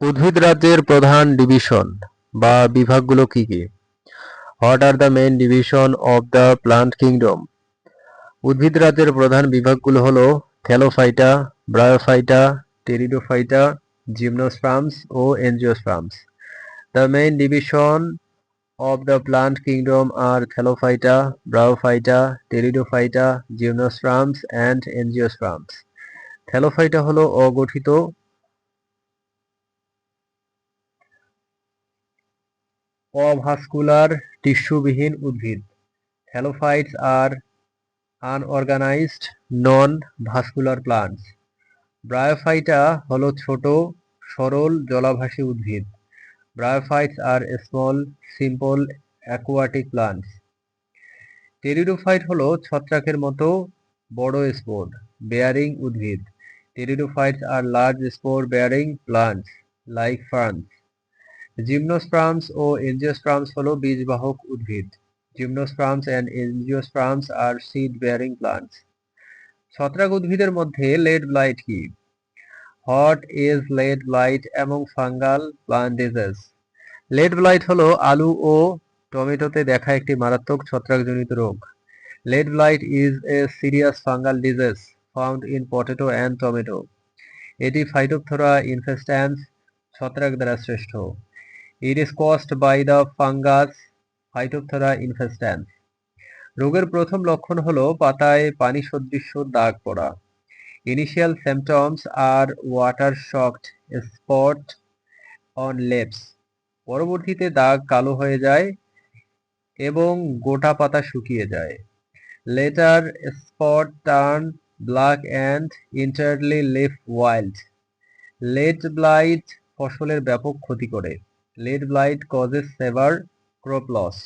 উদ্ভিদরাজ্যের প্রধান ডিভিশন বা বিভাগগুলো কি কি? What are the main division of the plant kingdom? উদ্ভিদরাজ্যের প্রধান বিভাগগুলো হলো থ্যালোফাইটা, ব্রায়োফাইটা, টেরিডোফাইটা, জিমনোস্পার্মস ও angiosperms. The main division of the plant kingdom are Thallophyta, Bryophyta, Pteridophyta, Gymnosperms and Angiosperms. Thallophyta হলো অগঠিত অভাস্কুলার টিস্যুবিহীন উদ্ভিদ। Thallophytes are unorganized non-vascular plants. Bryophyta হলো ছোট সরল জলাভাসী উদ্ভিদ। Bryophytes are small simple aquatic plants. Pteridophyte হলো ছত্রাকের মতো বড় স্পোর বেয়ারিং উদ্ভিদ। Pteridophytes are large spore bearing plants like ferns. Gymnosperms ও এনজিওস্পার্মস হলো বীজবাহক উদ্ভিদ। Gymnosperms and angiosperms are seed bearing plants. ছত্রাক উদ্ভিদের মধ্যে লেড ব্লাইট কি? What is late blight among fungal plant disease? Late blight হলো আলু ও টমেটোতে দেখা একটি মারাত্মক ছত্রাকজনিত রোগ। Lead blight is a serious fungal disease found in potato and tomato. এটি Phytophthora infestans ছত্রাক দ্বারা সৃষ্ট। It is caused by the fungus Phytophthora infestans. রোগের প্রথম লক্ষণ হলো পাতায় পানি সদৃশ্য দাগ পড়া। Initial symptoms are water-soaked spot on leaves. পরবর্তীতে দাগ কালো হয়ে যায় এবং গোটা পাতা শুকিয়ে যায়। Later spot turn black and entirely leaf wilt. Lead blight ফসলের ব্যাপক ক্ষতি করে। Lead blight causes severe crop loss.